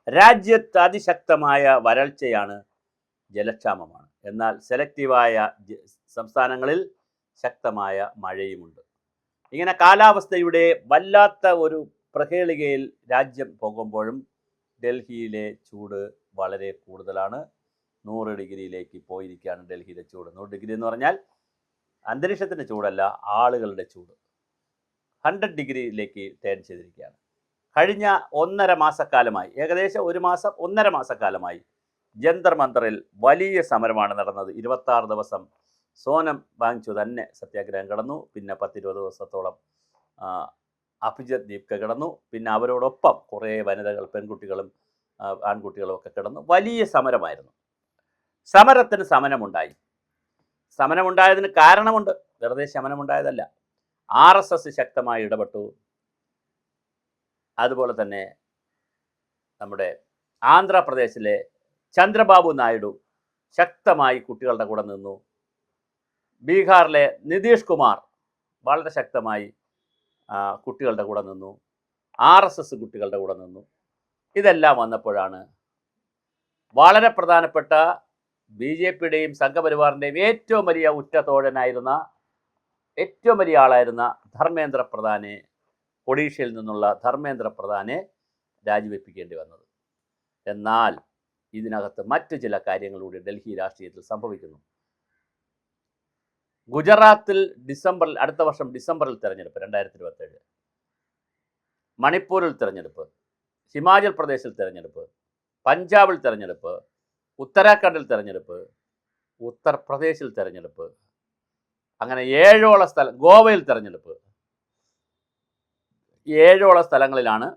രാജ്യത്ത് അതിശക്തമായ വരൾച്ചയാണ്, ജലക്ഷാമമാണ്. എന്നാൽ സെലക്റ്റീവായ സംസ്ഥാനങ്ങളിൽ ശക്തമായ മഴയുമുണ്ട്. ഇങ്ങനെ കാലാവസ്ഥയുടെ വല്ലാത്ത ഒരു പ്രഹേളികയിൽ രാജ്യം പോകുമ്പോഴും ഡൽഹിയിലെ ചൂട് വളരെ കൂടുതലാണ്. 100 ഡിഗ്രിയിലേക്ക് പോയിരിക്കുകയാണ് ഡൽഹിയിലെ ചൂട്. 100 ഡിഗ്രി എന്ന് പറഞ്ഞാൽ അന്തരീക്ഷത്തിൻ്റെ ചൂടല്ല, ആളുകളുടെ ചൂട് 100 ഡിഗ്രിയിലേക്ക് ടേൺ ചെയ്തിരിക്കുകയാണ്. കഴിഞ്ഞ 1.5 മാസക്കാലമായി, ഏകദേശം 1 മാസം 1.5 മാസക്കാലമായി ജന്തർ മന്തറിൽ വലിയ സമരമാണ് നടന്നത്. 26 ദിവസം സോനം വാങ്ചു തന്നെ സത്യാഗ്രഹം കിടന്നു. പിന്നെ 10-20 ദിവസത്തോളം അഭിജിത് ദീപ്ക കിടന്നു. പിന്നെ അവരോടൊപ്പം കുറേ വനിതകൾ, പെൺകുട്ടികളും ആൺകുട്ടികളും ഒക്കെ കിടന്നു. വലിയ സമരമായിരുന്നു. സമരത്തിന് സമരമുണ്ടായതിന് കാരണമുണ്ട്, വെറുതെ ശമനമുണ്ടായതല്ല. RSS ശക്തമായി ഇടപെട്ടു. അതുപോലെ തന്നെ നമ്മുടെ ആന്ധ്രാപ്രദേശിലെ ചന്ദ്രബാബു നായിഡു ശക്തമായി കുട്ടികളുടെ കൂടെ നിന്നു. ബീഹാറിലെ നിതീഷ് കുമാർ വളരെ ശക്തമായി കുട്ടികളുടെ കൂടെ നിന്നു. RSS കുട്ടികളുടെ കൂടെ നിന്നു. ഇതെല്ലാം വന്നപ്പോഴാണ് വളരെ പ്രധാനപ്പെട്ട BJPയുടെയും സംഘപരിവാറിൻ്റെയും ഏറ്റവും വലിയ ഉറ്റതോഴനായിരുന്ന, ഏറ്റവും വലിയ ആളായിരുന്ന ധർമ്മേന്ദ്ര പ്രധാനെ, ഒഡീഷയിൽ നിന്നുള്ള ധർമ്മേന്ദ്ര പ്രധാനെ രാജിവെപ്പിക്കേണ്ടി വന്നത്. എന്നാൽ ഇതിനകത്ത് മറ്റു ചില കാര്യങ്ങളൂടെ ഡൽഹി രാഷ്ട്രീയത്തിൽ സംഭവിക്കുന്നു. ഗുജറാത്തിൽ അടുത്ത വർഷം ഡിസംബറിൽ തെരഞ്ഞെടുപ്പ്, 2027. മണിപ്പൂരിൽ തെരഞ്ഞെടുപ്പ്, ഹിമാചൽ പ്രദേശിൽ തെരഞ്ഞെടുപ്പ്, പഞ്ചാബിൽ തെരഞ്ഞെടുപ്പ്, ഉത്തരാഖണ്ഡിൽ തെരഞ്ഞെടുപ്പ്, ഉത്തർപ്രദേശിൽ തെരഞ്ഞെടുപ്പ്, അങ്ങനെ 7ഓളം സ്ഥലം, ഗോവയിൽ തെരഞ്ഞെടുപ്പ്. 7ഓളം സ്ഥലങ്ങളിലാണ്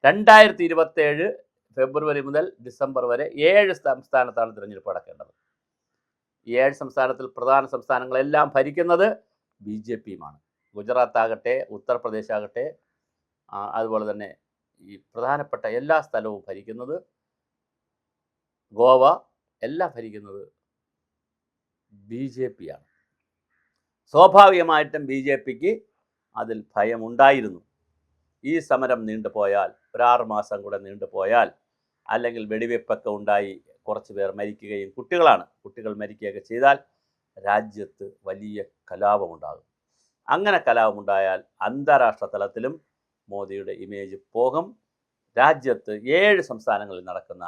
2027 ഫെബ്രുവരി മുതൽ ഡിസംബർ വരെ 7 സംസ്ഥാനത്താണ് തിരഞ്ഞെടുപ്പ് നടക്കേണ്ടത്. ഈ 7 സംസ്ഥാനത്തിൽ പ്രധാന സംസ്ഥാനങ്ങളെല്ലാം ഭരിക്കുന്നത് BJPയുമാണ്. ഗുജറാത്ത് ആകട്ടെ, ഉത്തർപ്രദേശ് ആകട്ടെ, അതുപോലെ തന്നെ ഈ പ്രധാനപ്പെട്ട എല്ലാ സ്ഥലവും ഭരിക്കുന്നത്, ഗോവ എല്ലാം ഭരിക്കുന്നത് BJPയാണ്. സ്വാഭാവികമായിട്ടും BJPക്ക് അതിൽ ഭയമുണ്ടായിരുന്നു. ഈ സമരം നീണ്ടുപോയാൽ, ഒരു 6 മാസം കൂടെ നീണ്ടുപോയാൽ, അല്ലെങ്കിൽ വെടിവെപ്പൊക്കെ ഉണ്ടായി കുറച്ച് പേർ മരിക്കുകയും, കുട്ടികൾ മരിക്കുകയൊക്കെ ചെയ്താൽ രാജ്യത്ത് വലിയ കലാപമുണ്ടാകും. അങ്ങനെ കലാപമുണ്ടായാൽ അന്താരാഷ്ട്ര തലത്തിലും മോദിയുടെ ഇമേജ് പോകും. രാജ്യത്ത് 7 സംസ്ഥാനങ്ങളിൽ നടക്കുന്ന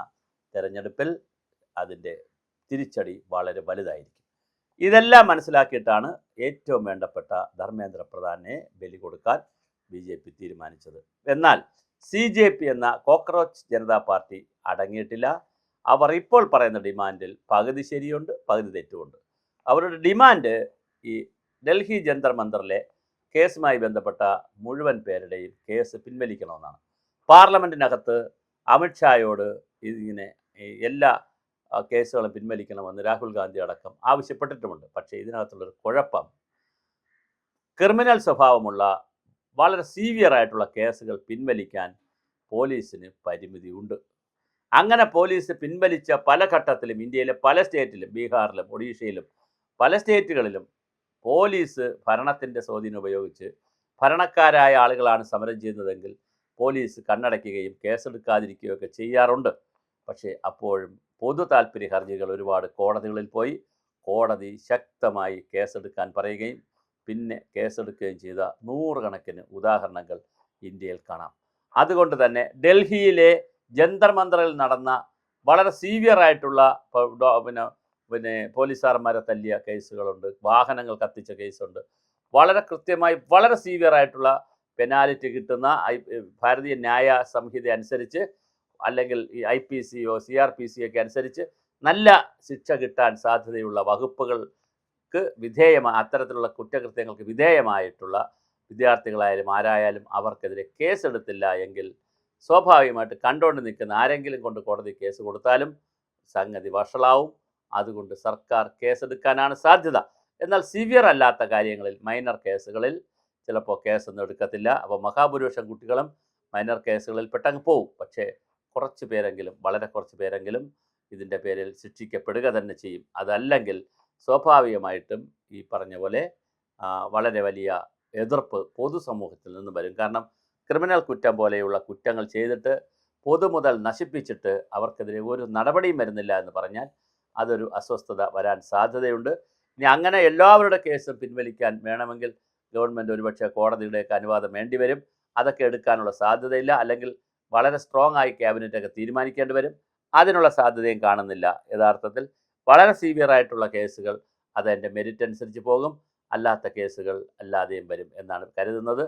തെരഞ്ഞെടുപ്പിൽ അതിൻ്റെ തിരിച്ചടി വളരെ വലുതായിരിക്കും. ഇതെല്ലാം മനസ്സിലാക്കിയിട്ടാണ് ഏറ്റവും വേണ്ടപ്പെട്ട ധർമ്മേന്ദ്ര പ്രധാനെ ബലി കൊടുക്കാൻ BJP തീരുമാനിച്ചത്. എന്നാൽ CJP എന്ന കോക്രോച്ച് ജനതാ പാർട്ടി അടങ്ങിയിട്ടില്ല. അവർ ഇപ്പോൾ പറയുന്ന ഡിമാൻഡിൽ പകുതി ശരിയുണ്ട്, പകുതി തെറ്റുമുണ്ട്. അവരുടെ ഡിമാൻഡ് ഈ ഡൽഹി ജന്തർ മന്തറിലെ കേസുമായി ബന്ധപ്പെട്ട മുഴുവൻ പേരുടെയും കേസ് പിൻവലിക്കണമെന്നാണ്. പാർലമെൻറ്റിനകത്ത് അമിത്ഷായോട് ഇതിങ്ങനെ എല്ലാ കേസുകളും പിൻവലിക്കണമെന്ന് രാഹുൽ ഗാന്ധി അടക്കം ആവശ്യപ്പെട്ടിട്ടുമുണ്ട്. പക്ഷേ ഇതിനകത്തുള്ളൊരു കുഴപ്പം, ക്രിമിനൽ സ്വഭാവമുള്ള വളരെ സീവിയറായിട്ടുള്ള കേസുകൾ പിൻവലിക്കാൻ പോലീസിന് പരിമിതിയുണ്ട്. അങ്ങനെ പോലീസ് പിൻവലിച്ച പല ഘട്ടത്തിലും ഇന്ത്യയിലെ പല സ്റ്റേറ്റിലും, ബീഹാറിലും ഒഡീഷയിലും പല സ്റ്റേറ്റുകളിലും പോലീസ് ഭരണത്തിൻ്റെ സ്വാധീനം ഉപയോഗിച്ച്, ഭരണക്കാരായ ആളുകളാണ് സമരം ചെയ്യുന്നതെങ്കിൽ പോലീസ് കണ്ണടയ്ക്കുകയും കേസെടുക്കാതിരിക്കുകയൊക്കെ ചെയ്യാറുണ്ട്. പക്ഷേ അപ്പോഴും പൊതു താൽപ്പര്യ ഹർജികൾ ഒരുപാട് കോടതികളിൽ പോയി, കോടതി ശക്തമായി കേസെടുക്കാൻ പറയുകയും പിന്നെ കേസെടുക്കുകയും ചെയ്ത 100 കണക്കിന് ഉദാഹരണങ്ങൾ ഇന്ത്യയിൽ കാണാം. അതുകൊണ്ട് തന്നെ ഡൽഹിയിലെ ജന്തർ മന്തറിൽ നടന്ന വളരെ സീവിയറായിട്ടുള്ള പിന്നെ പോലീസുകാരന്മാരെ തല്ലിയ കേസുകളുണ്ട്, വാഹനങ്ങൾ കത്തിച്ച കേസുണ്ട്. വളരെ കൃത്യമായി വളരെ സീവിയറായിട്ടുള്ള പെനാൽറ്റി കിട്ടുന്ന ഭാരതീയ ന്യായ സംഹിത അനുസരിച്ച്, അല്ലെങ്കിൽ ഈ IPCയോ CRPCയോ ഒക്കെ അനുസരിച്ച് നല്ല ശിക്ഷ കിട്ടാൻ സാധ്യതയുള്ള വകുപ്പുകൾക്ക് അത്തരത്തിലുള്ള കുറ്റകൃത്യങ്ങൾക്ക് വിധേയമായിട്ടുള്ള വിദ്യാർത്ഥികളായാലും ആരായാലും അവർക്കെതിരെ കേസെടുത്തില്ല എങ്കിൽ സ്വാഭാവികമായിട്ട് കണ്ടുകൊണ്ട് നിൽക്കുന്ന ആരെങ്കിലും കൊണ്ട് കോടതി കേസ് കൊടുത്താലും സംഗതി വഷളാവും. അതുകൊണ്ട് സർക്കാർ കേസെടുക്കാനാണ് സാധ്യത. എന്നാൽ സിവിയർ അല്ലാത്ത കാര്യങ്ങളിൽ, മൈനർ കേസുകളിൽ ചിലപ്പോൾ കേസൊന്നും എടുക്കത്തില്ല. അപ്പോൾ മഹാഭൂരിപക്ഷം കുട്ടികളും മൈനർ കേസുകളിൽ പെട്ടങ്ങ് പോവും. പക്ഷേ കുറച്ച് പേരെങ്കിലും, വളരെ കുറച്ച് പേരെങ്കിലും ഇതിൻ്റെ പേരിൽ ശിക്ഷിക്കപ്പെടുക തന്നെ ചെയ്യും. അതല്ലെങ്കിൽ സ്വാഭാവികമായിട്ടും ഈ പറഞ്ഞ പോലെ വളരെ വലിയ എതിർപ്പ് പൊതുസമൂഹത്തിൽ നിന്ന് വരും. കാരണം ക്രിമിനൽ കുറ്റം പോലെയുള്ള കുറ്റങ്ങൾ ചെയ്തിട്ട് പൊതുമുതൽ നശിപ്പിച്ചിട്ട് അവർക്കെതിരെ ഒരു നടപടിയും വരുന്നില്ല എന്ന് പറഞ്ഞാൽ അതൊരു അസ്വസ്ഥത വരാൻ സാധ്യതയുണ്ട്. ഇനി അങ്ങനെ എല്ലാവരുടെ കേസും പിൻവലിക്കാൻ വേണമെങ്കിൽ ഗവൺമെൻറ് ഒരുപക്ഷെ കോടതിയുടെയൊക്കെ അനുവാദം വേണ്ടിവരും. അതൊക്കെ എടുക്കാനുള്ള സാധ്യതയില്ല. അല്ലെങ്കിൽ വളരെ സ്ട്രോങ് ആയി ക്യാബിനറ്റൊക്കെ തീരുമാനിക്കേണ്ടി വരും. അതിനുള്ള സാധ്യതയും കാണുന്നില്ല. യഥാർത്ഥത്തിൽ വളരെ സീവിയറായിട്ടുള്ള കേസുകൾ അതിൻ്റെ മെരിറ്റ് അനുസരിച്ച് പോകും, അല്ലാത്ത കേസുകൾ അല്ലാതെയും വരും എന്നാണ് കരുതുന്നത്.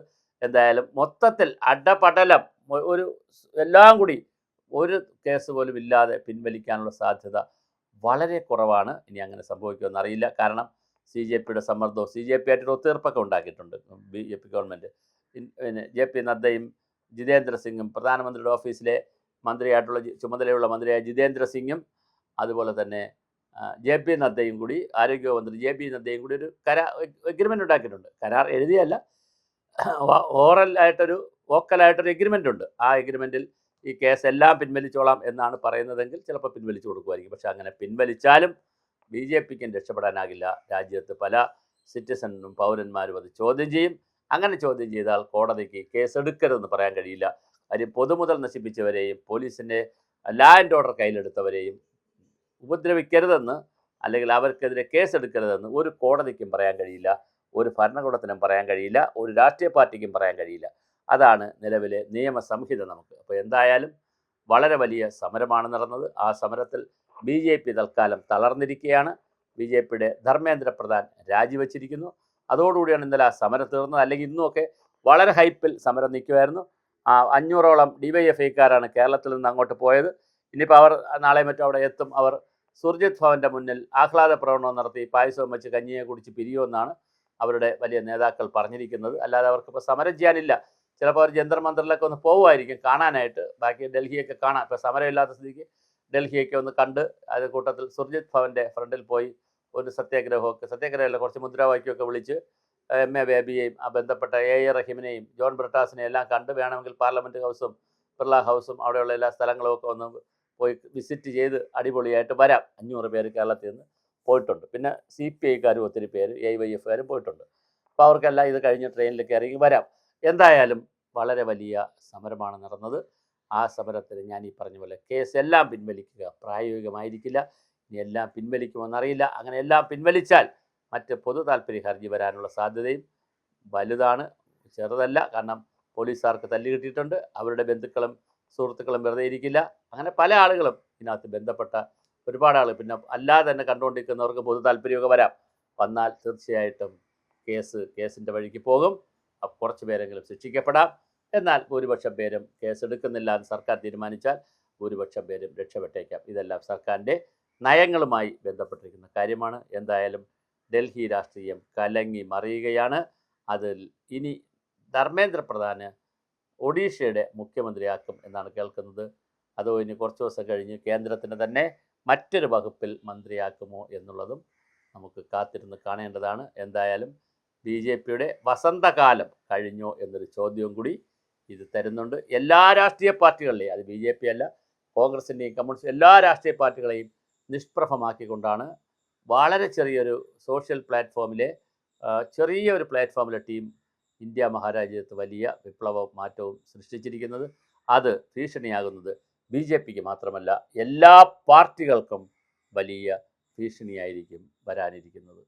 എന്തായാലും മൊത്തത്തിൽ അടപടലം ഒരു എല്ലാം കൂടി ഒരു കേസ് പോലും ഇല്ലാതെ പിൻവലിക്കാനുള്ള സാധ്യത വളരെ കുറവാണ്. ഇനി അങ്ങനെ സംഭവിക്കുമെന്ന് അറിയില്ല. കാരണം സി ജെ പിയുടെ സമ്മർദ്ദവും സി ജെ പി ആയിട്ടൊരു ഒത്തീർപ്പൊക്കെ ഉണ്ടാക്കിയിട്ടുണ്ട് ബി ജെ പി ഗവൺമെൻറ്. പിന്നെ ജെ പി നദ്ദയും ജിതേന്ദ്ര സിംഗും പ്രധാനമന്ത്രിയുടെ ഓഫീസിലെ മന്ത്രിയായിട്ടുള്ള ചുമതലയുള്ള മന്ത്രിയായ ജിതേന്ദ്ര സിംഗും അതുപോലെ തന്നെ ജെ പി നദ്ദയും കൂടി ആരോഗ്യമന്ത്രി ജെ പി നദ്ദയും കൂടി ഒരു എഗ്രിമെൻ്റ് ഉണ്ടാക്കിയിട്ടുണ്ട്. കരാർ എഴുതിയല്ല, വോക്കലായിട്ടൊരു എഗ്രിമെൻ്റ് ഉണ്ട്. ആ എഗ്രിമെൻറ്റിൽ ഈ കേസ് എല്ലാം പിൻവലിച്ചോളാം എന്നാണ് പറയുന്നതെങ്കിൽ ചിലപ്പോൾ പിൻവലിച്ചു കൊടുക്കുമായിരിക്കും. പക്ഷെ അങ്ങനെ പിൻവലിച്ചാലും ബി ജെ പിക്കും രക്ഷപ്പെടാനാകില്ല. രാജ്യത്ത് പല സിറ്റിസണും പൗരന്മാരും അത് ചോദ്യം ചെയ്യും. അങ്ങനെ ചോദ്യം ചെയ്താൽ കോടതിക്ക് കേസ് എടുക്കരുതെന്ന് പറയാൻ കഴിയില്ല. കാര്യം പൊതുമുതൽ നശിപ്പിച്ചവരെയും പോലീസിൻ്റെ ലാ ആൻഡ് ഓർഡർ കയ്യിലെടുത്തവരെയും ഉപദ്രവിക്കരുതെന്ന്, അല്ലെങ്കിൽ അവർക്കെതിരെ കേസെടുക്കരുതെന്ന് ഒരു കോടതിക്കും പറയാൻ കഴിയില്ല, ഒരു ഭരണകൂടത്തിനും പറയാൻ കഴിയില്ല, ഒരു രാഷ്ട്രീയ പാർട്ടിക്കും പറയാൻ കഴിയില്ല. അതാണ് നിലവിലെ നിയമസംഹിത നമുക്ക്. അപ്പോൾ എന്തായാലും വളരെ വലിയ സമരമാണ് നടന്നത്. ആ സമരത്തിൽ ബി ജെ പി തൽക്കാലം തളർന്നിരിക്കുകയാണ്. ബി ജെ പിയുടെ ധർമ്മേന്ദ്ര പ്രധാൻ രാജിവെച്ചിരിക്കുന്നു. അതോടുകൂടിയാണ് ഇന്നലെ ആ സമരം തീർന്നത്. അല്ലെങ്കിൽ ഇന്നുമൊക്കെ വളരെ ഹൈപ്പിൽ സമരം നിൽക്കുമായിരുന്നു. 500ഓളം ഡിവൈഎഫ്ഐക്കാരാണ് കേരളത്തിൽ നിന്ന് അങ്ങോട്ട് പോയത്. ഇനിയിപ്പോൾ അവർ നാളെ മറ്റും അവിടെ എത്തും. അവർ സുർജിത് ഭവൻ്റെ മുന്നിൽ ആഹ്ലാദ പ്രകടനം നടത്തി പായസവും വെച്ച് കഞ്ഞിയെ കുടിച്ച് പിരിയുമെന്നാണ് അവരുടെ വലിയ നേതാക്കൾ പറഞ്ഞിരിക്കുന്നത്. അല്ലാതെ അവർക്കിപ്പോൾ സമരം ചെയ്യാനില്ല. ചിലപ്പോൾ അവർ ജന്തർ മന്ദിറിലൊക്കെ ഒന്ന് പോകുമായിരിക്കും കാണാനായിട്ട്, ബാക്കി ഡൽഹിയൊക്കെ കാണാം. ഇപ്പോൾ സമരമില്ലാത്ത സ്ഥിതിക്ക് ഡൽഹിയൊക്കെ ഒന്ന് കണ്ട് അത് കൂട്ടത്തിൽ സുർജിത് ഭവൻ്റെ ഫ്രണ്ടിൽ പോയി ഒരു സത്യാഗ്രഹമല്ല, കുറച്ച് മുദ്രാവാക്യമൊക്കെ വിളിച്ച് MA ബേബിയെയും ബന്ധപ്പെട്ട A റഹീമിനെയും ജോൺ ബ്രിട്ടാസിനെയും എല്ലാം കണ്ട് വേണമെങ്കിൽ പാർലമെൻറ്റ് ഹൗസും ബിർള ഹൗസും അവിടെയുള്ള എല്ലാ സ്ഥലങ്ങളും ഒക്കെ ഒന്ന് പോയി വിസിറ്റ് ചെയ്ത് അടിപൊളിയായിട്ട് വരാം. 500 പേര് കേരളത്തിൽ നിന്ന് പോയിട്ടുണ്ട്. പിന്നെ CPIക്കാരും ഒത്തിരി പേര് AYFകാരും പോയിട്ടുണ്ട്. അപ്പോൾ അവർക്കെല്ലാം ഇത് കഴിഞ്ഞ് ട്രെയിനിൽ കയറി വരാം. എന്തായാലും വളരെ വലിയ സമരമാണ് നടന്നത്. ആ സമരത്തിൽ ഞാൻ ഈ പറഞ്ഞ പോലെ കേസ് എല്ലാം പിൻവലിക്കുക പ്രായോഗികമായിരിക്കില്ല. ഇനി എല്ലാം പിൻവലിക്കുമെന്നറിയില്ല. അങ്ങനെ എല്ലാം പിൻവലിച്ചാൽ മറ്റ് പൊതു താല്പര്യ ഹർജി വരാനുള്ള സാധ്യതയും വലുതാണ്, ചെറുതല്ല. കാരണം പോലീസുകാർക്ക് തല്ല് കിട്ടിയിട്ടുണ്ട്. അവരുടെ ബന്ധുക്കളും സുഹൃത്തുക്കളും വെറുതെ ഇരിക്കില്ല. അങ്ങനെ പല ആളുകളും ഇതിനകത്ത് ബന്ധപ്പെട്ട ഒരുപാട് ആളുകൾ, പിന്നെ അല്ലാതെ തന്നെ കണ്ടുകൊണ്ടിരിക്കുന്നവർക്ക് പൊതു താല്പര്യമൊക്കെ വന്നാൽ തീർച്ചയായിട്ടും കേസിൻ്റെ വഴിക്ക് പോകും. കുറച്ച് പേരെങ്കിലും ശിക്ഷിക്കപ്പെടാം. എന്നാൽ ഭൂരിപക്ഷം പേരും കേസെടുക്കുന്നില്ല എന്ന് സർക്കാർ തീരുമാനിച്ചാൽ ഭൂരിപക്ഷം പേരും രക്ഷപ്പെട്ടേക്കാം. ഇതെല്ലാം സർക്കാരിൻ്റെ നയങ്ങളുമായി ബന്ധപ്പെട്ടിരിക്കുന്ന കാര്യമാണ്. എന്തായാലും ഡൽഹി രാഷ്ട്രീയം കലങ്ങി മറിയുകയാണ്. അതിൽ ഇനി ധർമ്മേന്ദ്ര പ്രധാന് ഒഡീഷയുടെ മുഖ്യമന്ത്രിയാക്കും എന്നാണ് കേൾക്കുന്നത്. അതോ ഇനി കുറച്ച് ദിവസം കഴിഞ്ഞ് കേന്ദ്രത്തിന് തന്നെ മറ്റൊരു വകുപ്പിൽ മന്ത്രിയാക്കുമോ എന്നുള്ളതും നമുക്ക് കാത്തിരുന്ന് കാണേണ്ടതാണ്. എന്തായാലും ബി ജെ പിയുടെ വസന്തകാലം കഴിഞ്ഞോ എന്നൊരു ചോദ്യവും കൂടി ഇത് തരുന്നുണ്ട്. എല്ലാ രാഷ്ട്രീയ പാർട്ടികളിലെയും, അത് ബി ജെ പി അല്ല, കോൺഗ്രസിൻ്റെയും കമ്മ്യൂണിസ്റ്റ് എല്ലാ രാഷ്ട്രീയ പാർട്ടികളെയും നിഷ്പ്രഭമാക്കിക്കൊണ്ടാണ് വളരെ ചെറിയൊരു സോഷ്യൽ പ്ലാറ്റ്ഫോമിലെ ചെറിയൊരു പ്ലാറ്റ്ഫോമിലെ ടീം ഇന്ത്യ മഹാരാജ്യത്ത് വലിയ വിപ്ലവവും മാറ്റവും സൃഷ്ടിച്ചിരിക്കുന്നത്. അത് ഭീഷണിയാകുന്നത് ബി ജെ പിക്ക് മാത്രമല്ല എല്ലാ പാർട്ടികൾക്കും വലിയ ഭീഷണിയായിരിക്കും വരാനിരിക്കുന്നത്.